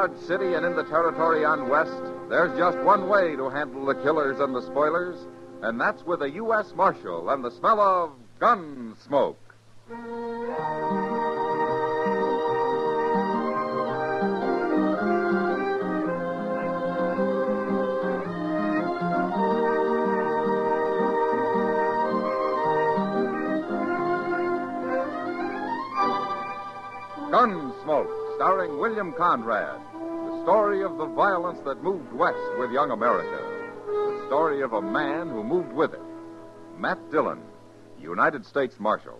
Dodge City and in the territory on west, there's just one way to handle the killers and the spoilers, and that's with a U.S. Marshal and the smell of Gunsmoke. Gunsmoke, starring William Conrad. The story of the violence that moved west with young America. The story of a man who moved with it. Matt Dillon, United States Marshal.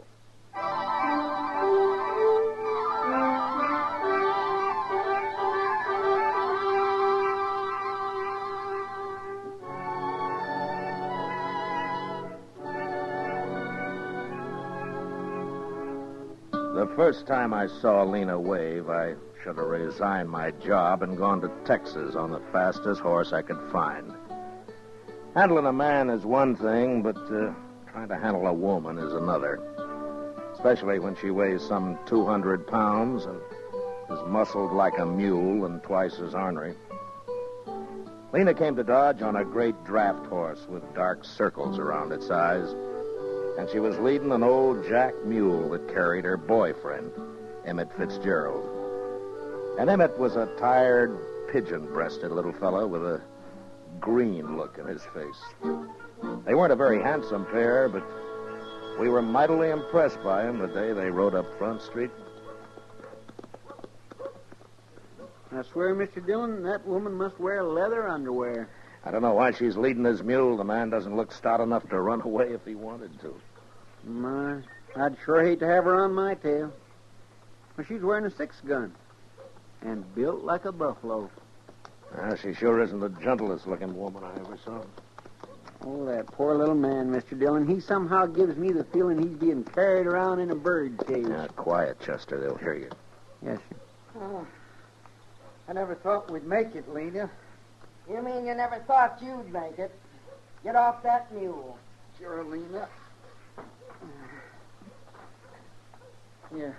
The first time I saw Lena Wave, I should have resigned my job and gone to Texas on the fastest horse I could find. Handling a man is one thing, but trying to handle a woman is another. Especially when she weighs some 200 pounds and is muscled like a mule and twice as ornery. Lena came to Dodge on a great draft horse with dark circles around its eyes. And she was leading an old jack mule that carried her boyfriend, Emmett Fitzgerald. And Emmett was a tired, pigeon-breasted little fellow with a green look in his face. They weren't a very handsome pair, but we were mightily impressed by them the day they rode up Front Street. I swear, Mr. Dillon, that woman must wear leather underwear. I don't know why she's leading his mule. The man doesn't look stout enough to run away if he wanted to. My, I'd sure hate to have her on my tail. Well, she's wearing a 6-gun and built like a buffalo. She sure isn't the gentlest-looking woman I ever saw. Oh, that poor little man, Mr. Dillon. He somehow gives me the feeling he's being carried around in a bird cage. Quiet, Chester. They'll hear you. Yes, sir. Oh, I never thought we'd make it, Lena. You mean you never thought you'd make it? Get off that mule. Sure, Lena. Here.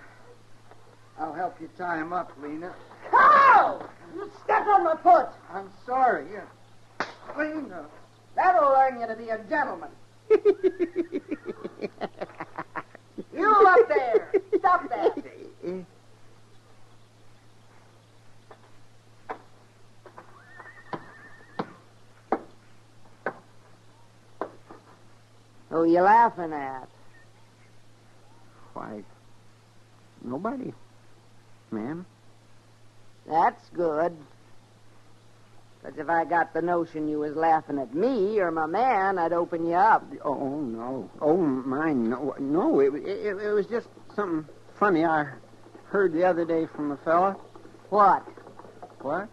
I'll help you tie him up, Lena. Ow! You stepped on my foot. I'm sorry. Lena. That'll learn you to be a gentleman. You up there. Stop that. Who you laughing at? Why, nobody, ma'am. That's good. Because if I got the notion you was laughing at me or my man, I'd open you up. Oh, no. Oh, mine, no. No, it was just something funny I heard the other day from a fella. What? What?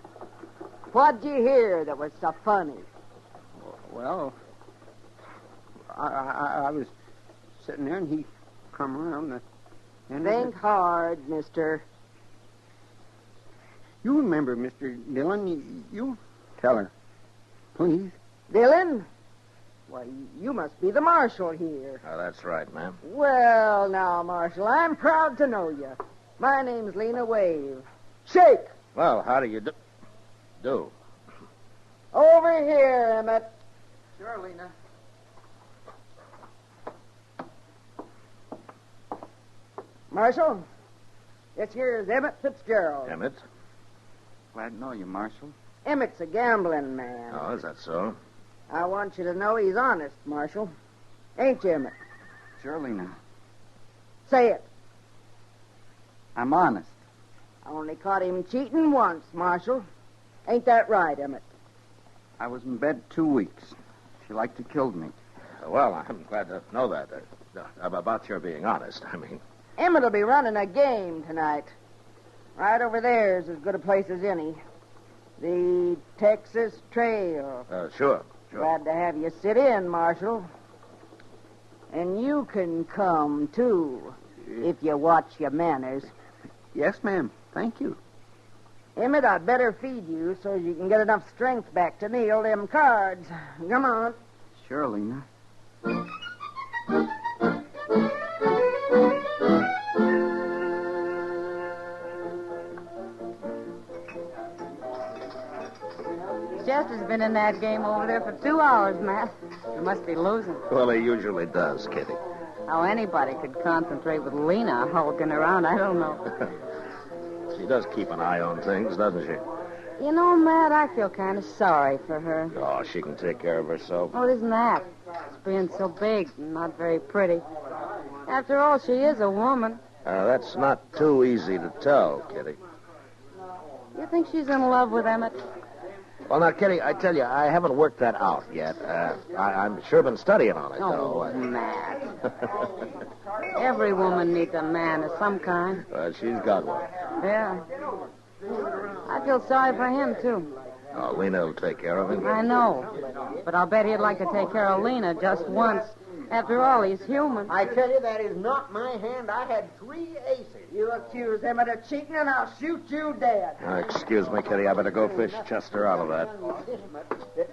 What'd you hear that was so funny? Well, I was sitting there and he come around and Think hard, mister. You remember, Mr. Dillon, you tell her, please. Dillon? Why, you must be the marshal here. Oh, that's right, ma'am. Well, now, Marshal, I'm proud to know you. My name's Lena Wave. Shake! Well, how do you do? Over here, Emmett. Sure, Lena. Marshal, this here's Emmett Fitzgerald. Emmett? Glad to know you, Marshal. Emmett's a gambling man. Oh, is that so? I want you to know he's honest, Marshal. Ain't you, Emmett? Sure, Lena. Say it. I'm honest. I only caught him cheating once, Marshal. Ain't that right, Emmett? I was in bed 2 weeks. She liked to kill me. Well, I'm glad to know that. About your being honest, I mean. Emmett'll be running a game tonight. Right over there's as good a place as any. The Texas Trail. Sure. Glad to have you sit in, Marshal. And you can come, too, if you watch your manners. Yes, ma'am. Thank you. Emmett, I'd better feed you so you can get enough strength back to kneel them cards. Come on. Sure, Lena. in that game over there for 2 hours, Matt. You must be losing. Well, he usually does, Kitty. How anybody could concentrate with Lena hulking around, I don't know. She does keep an eye on things, doesn't she? You know, Matt, I feel kind of sorry for her. Oh, she can take care of herself. Oh, it isn't that. It's being so big and not very pretty. After all, she is a woman. That's not too easy to tell, Kitty. You think she's in love with Emmett? Well, now, Kitty, I tell you, I haven't worked that out yet. I'm sure been studying on it, Oh, though. Matt. Every woman needs a man of some kind. She's got one. Yeah. I feel sorry for him, too. Oh, Lena will take care of him. I know. But I'll bet he'd like to take care of Lena just once. After all, he's human. I tell you, that is not my hand. I had 3 aces. You accuse Emmett of cheating, and I'll shoot you dead. Excuse me, Kitty. I better go fish Chester out of that.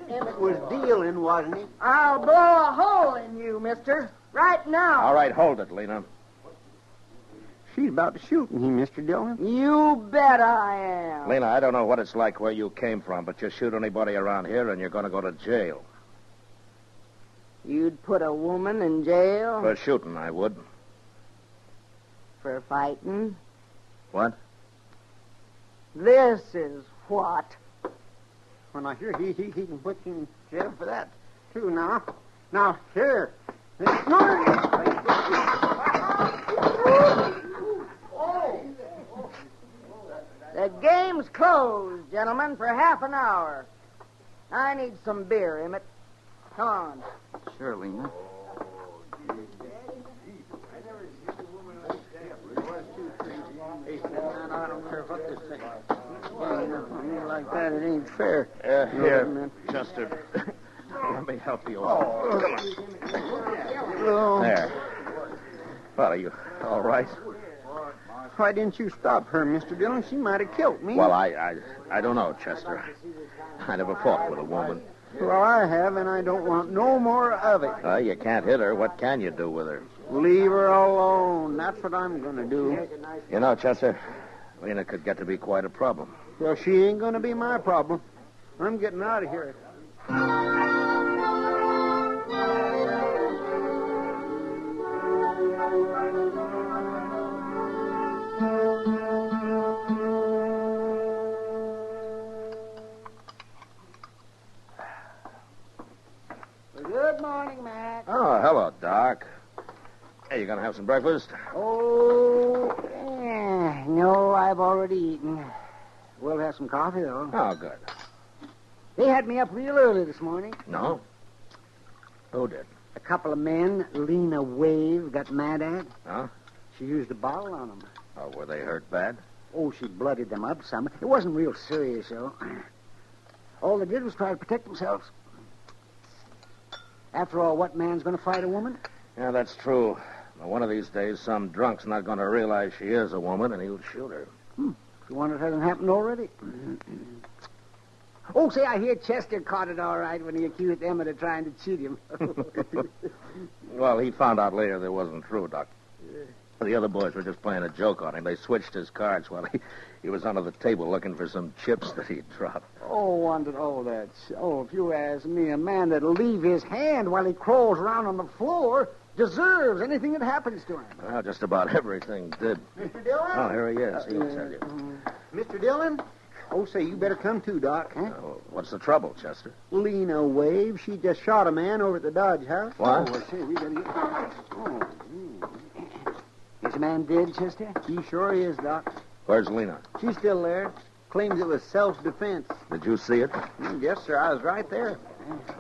Emmett was dealing, wasn't he? I'll blow a hole in you, mister. Right now. All right, hold it, Lena. She's about to shoot me, Mr. Dillon. You bet I am. Lena, I don't know what it's like where you came from, but you shoot anybody around here and you're going to go to jail. You'd put a woman in jail? For shooting, I would. For fighting? What? This is what? When I hear he can put you in jail for that, too, now. Now, here. The game's closed, gentlemen, for half an hour. I need some beer, Emmett. Come on. Sure, Lena. I don't care what this thing is. Like that, it ain't fair. Here, Chester. Let me help you out. Oh. There. Well, are you all right? Why didn't you stop her, Mr. Dillon? She might have killed me. Well, I don't know, Chester. I never fought with a woman. Well, I have, and I don't want no more of it. You can't hit her. What can you do with her? Leave her alone. That's what I'm going to do. You know, Chester, Lena could get to be quite a problem. Well, she ain't going to be my problem. I'm getting out of here. Good morning, Mac. Oh, hello, Doc. Hey, you gonna have some breakfast? Oh, no, I've already eaten. We'll have some coffee, though. Oh, good. They had me up real early this morning. No? Who did? A couple of men Lena Wave got mad at. Huh? She used a bottle on them. Oh, were they hurt bad? Oh, she blooded them up some. It wasn't real serious, though. All they did was try to protect themselves. After all, what man's going to fight a woman? Yeah, that's true. Now, one of these days, some drunk's not going to realize she is a woman, and he'll shoot her. You wonder if it hasn't happened already? Oh, say, I hear Chester caught it all right when he accused Emmett of trying to cheat him. Well, he found out later that it wasn't true, Doc. The other boys were just playing a joke on him. They switched his cards while he was under the table looking for some chips that he'd dropped. If you ask me, a man that'll leave his hand while he crawls around on the floor deserves anything that happens to him. Well, just about everything did. Mr. Dillon? Oh, here he is. He'll tell you. Mr. Dillon? Oh, say, you better come too, Doc. Huh? What's the trouble, Chester? Lena Wave, she just shot a man over at the Dodge House. What? Oh, say, we gotta get... Is the man dead, Chester? He sure is, Doc. Where's Lena? She's still there. Claims it was self-defense. Did you see it? Yes, sir, I was right there.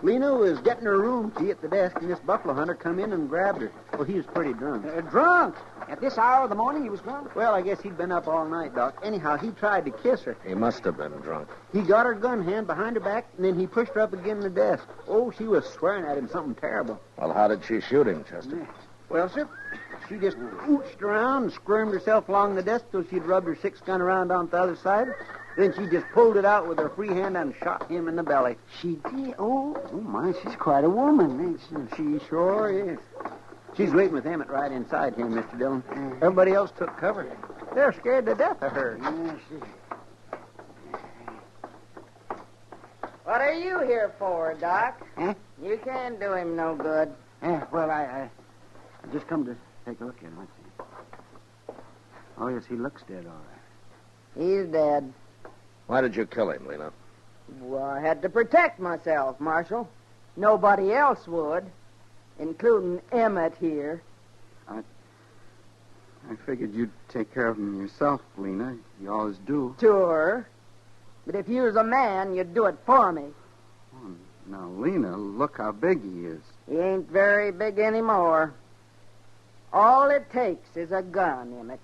Lena was getting her room key at the desk, and this buffalo hunter come in and grabbed her. Well, he was pretty drunk. Drunk? At this hour of the morning, he was drunk? Well, I guess he'd been up all night, Doc. Anyhow, he tried to kiss her. He must have been drunk. He got her gun hand behind her back, and then he pushed her up against the desk. Oh, she was swearing at him something terrible. Well, how did she shoot him, Chester? Well, sir, she just ooched around and squirmed herself along the desk till she'd rubbed her 6-gun around on the other side. Then she just pulled it out with her free hand and shot him in the belly. She did? Oh, my, she's quite a woman, ain't she? She sure is. She's waiting with Emmett right inside here, Mr. Dillon. Everybody else took cover. They're scared to death of her. Yeah, she... What are you here for, Doc? Huh? You can't do him no good. Yeah, well, I just come to take a look at him. Let's see. Oh, yes, he looks dead, all right. He's dead. Why did you kill him, Lena? Well, I had to protect myself, Marshal. Nobody else would, including Emmett here. I figured you'd take care of him yourself, Lena. You always do. Sure. But if you was a man, you'd do it for me. Oh, now, Lena, look how big he is. He ain't very big anymore. All it takes is a gun, Emmett.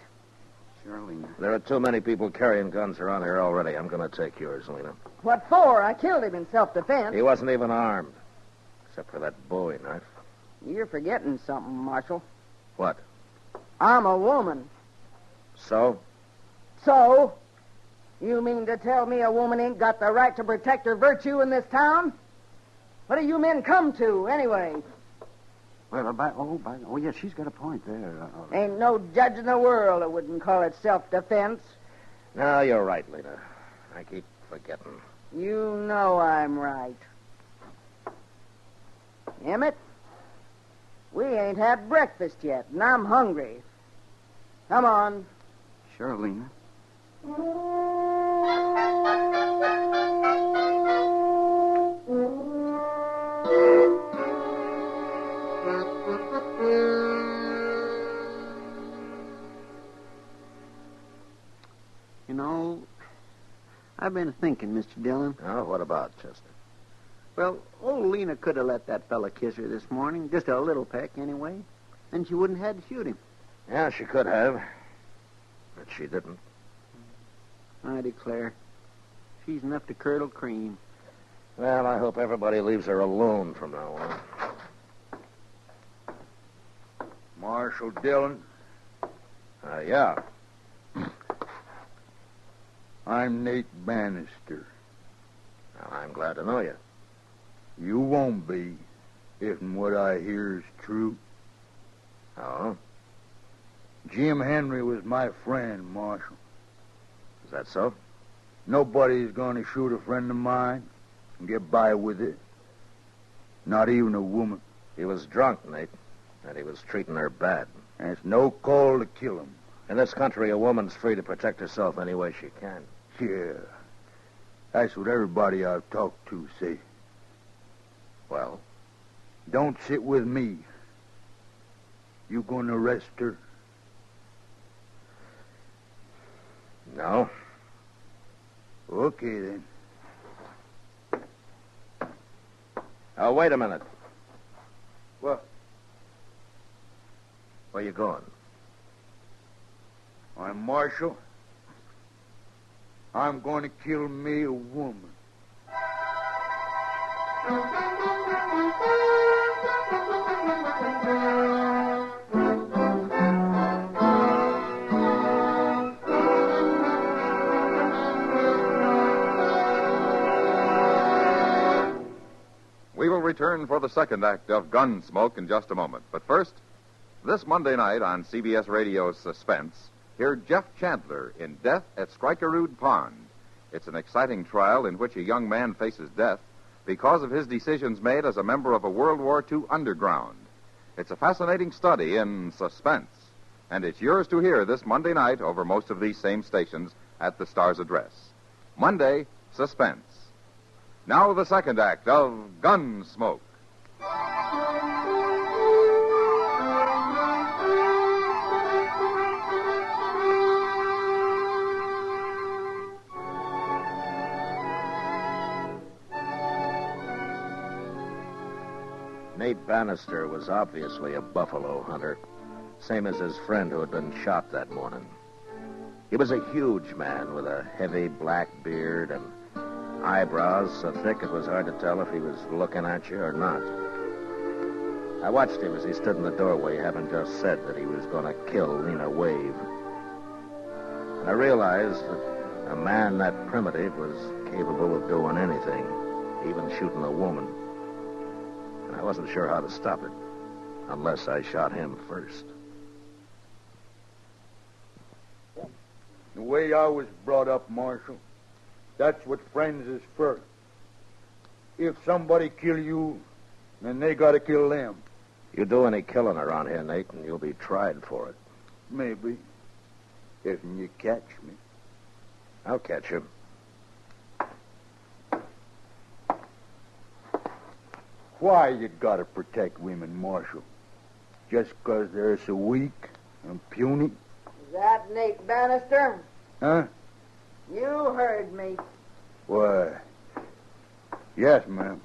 Sure, Lena. There are too many people carrying guns around here already. I'm going to take yours, Lena. What for? I killed him in self-defense. He wasn't even armed, except for that Bowie knife. You're forgetting something, Marshal. What? I'm a woman. So? So? You mean to tell me a woman ain't got the right to protect her virtue in this town? What do you men come to, anyway? Well, yes, she's got a point there. Ain't no judge in the world that wouldn't call it self-defense. No, you're right, Lena. I keep forgetting. You know I'm right. Emmett, we ain't had breakfast yet, and I'm hungry. Come on. Sure, Lena. You know, I've been thinking, Mr. Dillon. Oh, what about, Chester? Well, old Lena could have let that fella kiss her this morning, just a little peck anyway, and she wouldn't have had to shoot him. Yeah, she could have, but she didn't. I declare, she's enough to curdle cream. Well, I hope everybody leaves her alone from now on. Marshal Dillon, Yeah. I'm Nate Bannister. Well, I'm glad to know you. You won't be, if what I hear is true. Oh? Jim Henry was my friend, Marshal. Is that so? Nobody's going to shoot a friend of mine and get by with it. Not even a woman. He was drunk, Nate, and he was treating her bad. And it's no call to kill him. In this country, a woman's free to protect herself any way she can. Yeah. That's what everybody I've talked to say. Well? Don't sit with me. You going to arrest her? No. Okay, then. Oh, wait a minute. What? Where you going? I'm Marshal. I'm going to kill me a woman. We will return for the second act of Gunsmoke in just a moment. But first, this Monday night on CBS Radio's Suspense, hear Jeff Chandler in Death at Skrikerud Pond. It's an exciting trial in which a young man faces death because of his decisions made as a member of a World War II underground. It's a fascinating study in suspense, and it's yours to hear this Monday night over most of these same stations at the Star's address. Monday, Suspense. Now the second act of Gunsmoke. Nate Bannister was obviously a buffalo hunter, same as his friend who had been shot that morning. He was a huge man with a heavy black beard and eyebrows so thick it was hard to tell if he was looking at you or not. I watched him as he stood in the doorway, having just said that he was going to kill Lena Wave. And I realized that a man that primitive was capable of doing anything, even shooting a woman. And I wasn't sure how to stop it, unless I shot him first. The way I was brought up, Marshal, that's what friends is for. If somebody kill you, then they gotta kill them. You do any killing around here, Nate, and you'll be tried for it. Maybe. If you catch me. I'll catch you. Why you gotta protect women, Marshal? Just 'cause they're so weak and puny? Is that Nate Bannister? Huh? You heard me. Why? Yes, ma'am.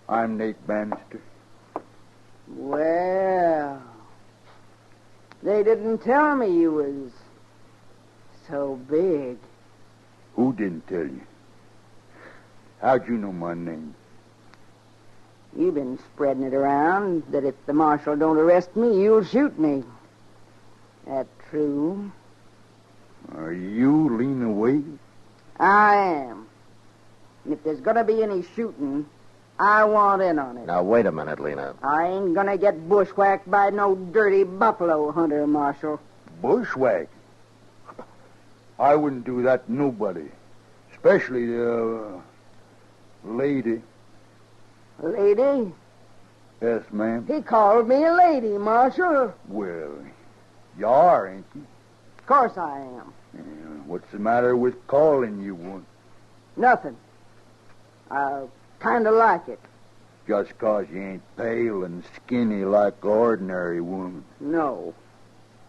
I'm Nate Bannister. Well, they didn't tell me you was so big. Who didn't tell you? How'd you know my name? You've been spreading it around that if the marshal don't arrest me, you'll shoot me. That true? Are you Lena Wave? I am. And if there's gonna be any shooting, I want in on it. Now, wait a minute, Lena. I ain't gonna get bushwhacked by no dirty buffalo hunter, Marshal. Bushwhack? I wouldn't do that to nobody. Especially the lady. Lady? Yes, ma'am. He called me a lady, Marshal. Well, you are, ain't you? Of course I am. Yeah, what's the matter with calling you one? Nothing. I kind of like it. Just 'cause you ain't pale and skinny like an ordinary woman. No.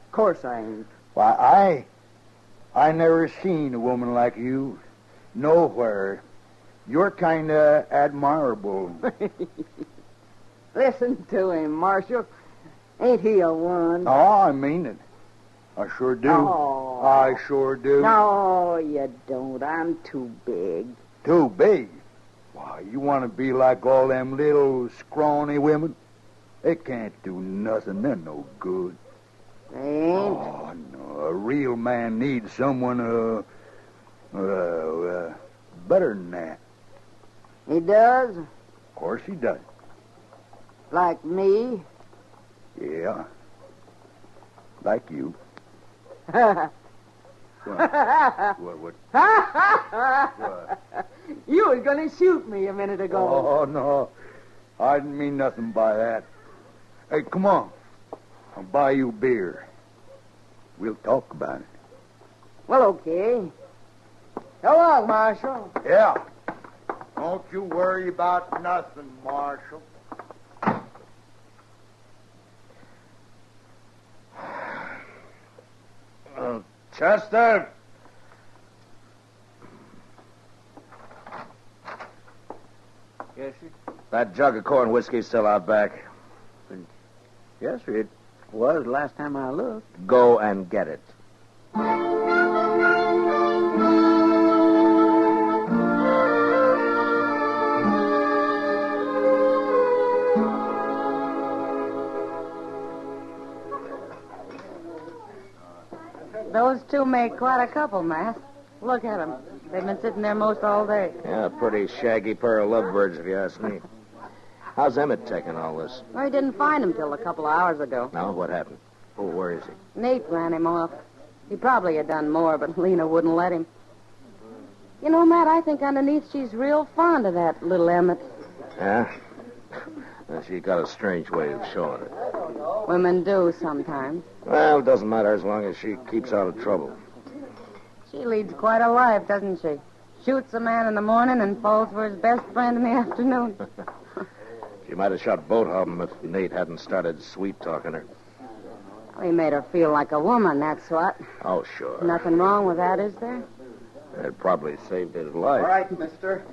Of course I ain't. Why, I never seen a woman like you nowhere. You're kind of admirable. Listen to him, Marshal. Ain't he a one? Oh, I mean it. I sure do. Oh. I sure do. No, you don't. I'm too big. Too big? Why, you want to be like all them little scrawny women? They can't do nothing. They're no good. They ain't? Oh, no. A real man needs someone, better than that. He does? Of course he does. Like me? Yeah. Like you. What? What? You was going to shoot me a minute ago. Oh, no. I didn't mean nothing by that. Hey, come on. I'll buy you beer. We'll talk about it. Well, okay. So long, Marshal. Yeah. Don't you worry about nothing, Marshal. Chester! Yes, sir? That jug of corn whiskey's still out back. Yes, sir. It was last time I looked. Go and get it. Those two make quite a couple, Matt. Look at them. They've been sitting there most all day. Yeah, a pretty shaggy pair of lovebirds, if you ask me. How's Emmett taking all this? Well, he didn't find him till a couple of hours ago. No, what happened? Oh, where is he? Nate ran him off. He probably had done more, but Lena wouldn't let him. You know, Matt, I think underneath she's real fond of that little Emmett. Yeah? She got a strange way of showing it. Women do sometimes. Well, it doesn't matter as long as she keeps out of trouble. She leads quite a life, doesn't she? Shoots a man in the morning and falls for his best friend in the afternoon. She might have shot both of them if Nate hadn't started sweet-talking her. Well, he made her feel like a woman, that's what. Oh, sure. Nothing wrong with that, is there? It probably saved his life. All right, mister.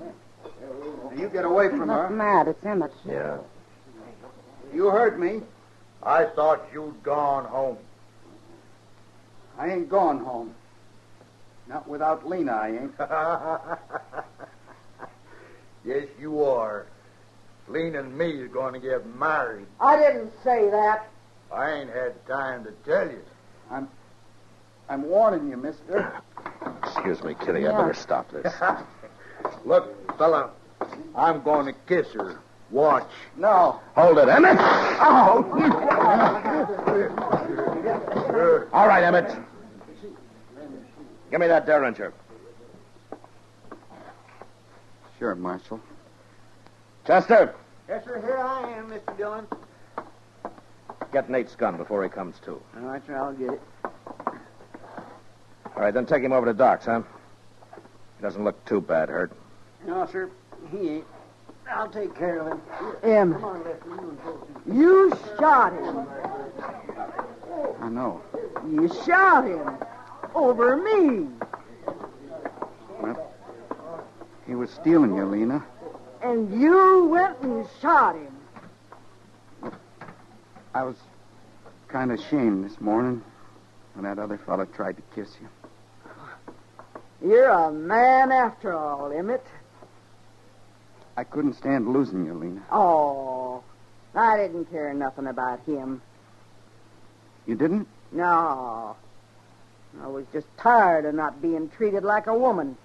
You get away from Look, her. Matt, it's Emmett. Yeah. You heard me. I thought you'd gone home. I ain't going home. Not without Lena, I ain't. Yes, you are. Lena and me is going to get married. I didn't say that. I ain't had time to tell you. I'm warning you, mister. Excuse me, Kitty. I Yeah. better stop this. Look, fella, I'm going to kiss her. Watch. No. Hold it, Emmett! Oh! All right, Emmett. Give me that derringer. Sure, Marshal. Chester, Yes, sir. Here I am, Mr. Dillon. get Nate's gun before he comes to. All right, sir. I'll get it. All right, then take him over to Doc's, huh? He doesn't look too bad hurt. No, sir. He ain't. I'll take care of him. Em, Come on, Lefty. You and Courtship. you shot him. I know. You shot him. Over me. Well, he was stealing you, Lena. And you went and shot him. I was kind of ashamed this morning when that other fella tried to kiss you. You're a man after all, Emmett. I couldn't stand losing you, Lena. Oh, I didn't care nothing about him. You didn't? No. I was just tired of not being treated like a woman.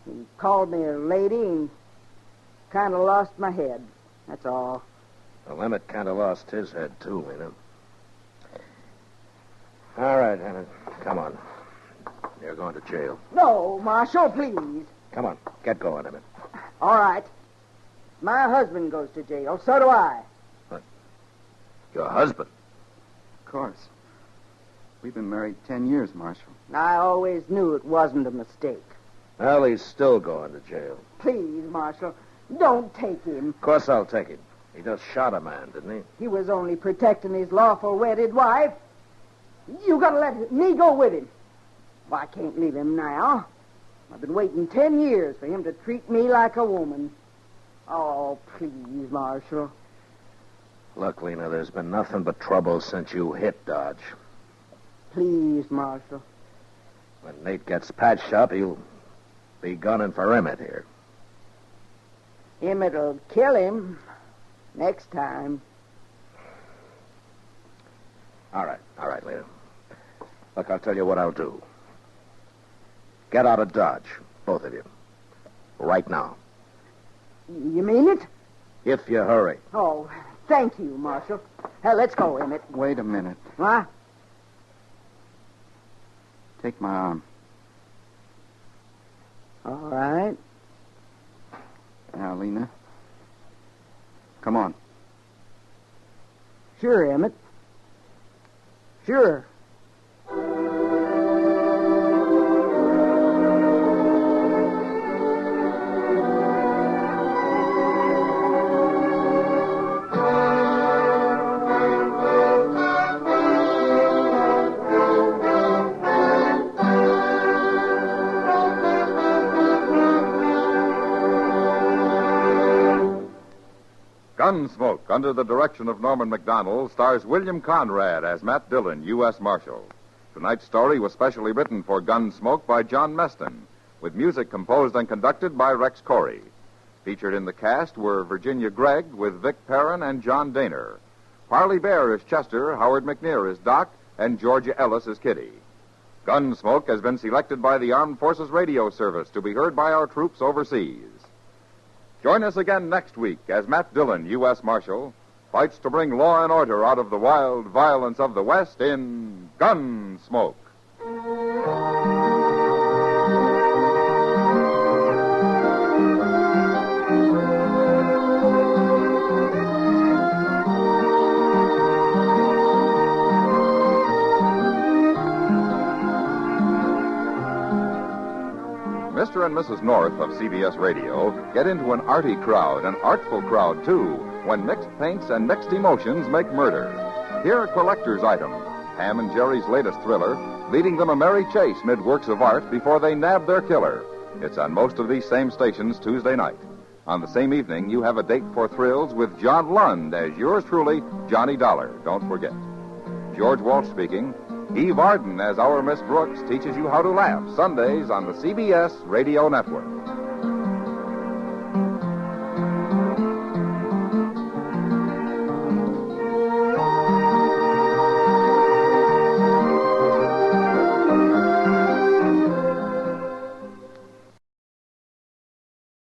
He called me a lady and kind of lost my head. That's all. Well, Emmett kind of lost his head, too, Lena. All right, Hannah, come on. You're going to jail. No, Marshal, please. Come on, get going, Emmett. All right. My husband goes to jail. So do I. Your husband? Of course. We've been married 10 years, Marshal. I always knew it wasn't a mistake. Well, he's still going to jail. Please, Marshal, don't take him. Of course I'll take him. He just shot a man, didn't he? He was only protecting his lawful wedded wife. You gotta let me go with him. Well, I can't leave him now. I've been waiting 10 years for him to treat me like a woman. Oh, please, Marshal. Look, Lena, there's been nothing but trouble since you hit Dodge. Please, Marshal. When Nate gets patched up, he'll be gunning for Emmett here. Emmett'll kill him next time. All right, Lena. Look, I'll tell you what I'll do. Get out of Dodge, both of you. Right now. You mean it? If you hurry. Oh, thank you, Marshal. Let's go, Emmett. Wait a minute. What? Take my arm. All right. Now, Lena. Come on. Sure, Emmett. Sure. Gunsmoke, under the direction of Norman MacDonald, stars William Conrad as Matt Dillon, U.S. Marshal. Tonight's story was specially written for Gunsmoke by John Meston, with music composed and conducted by Rex Corey. Featured in the cast were Virginia Gregg with Vic Perrin and John Daner. Parley Bear is Chester, Howard McNear is Doc, and Georgia Ellis is Kitty. Gunsmoke has been selected by the Armed Forces Radio Service to be heard by our troops overseas. Join us again next week as Matt Dillon, U.S. Marshal, fights to bring law and order out of the wild violence of the West in Gunsmoke. Mr. and Mrs. North of CBS Radio get into an arty crowd, an artful crowd, too, when mixed paints and mixed emotions make murder. Here a collector's item, Ham and Jerry's latest thriller, leading them a merry chase mid works of art before they nab their killer. It's on most of these same stations Tuesday night. On the same evening, you have a date for thrills with John Lund as yours truly, Johnny Dollar. Don't forget. George Walsh speaking. Eve Arden as our Miss Brooks teaches you how to laugh Sundays on the CBS Radio Network.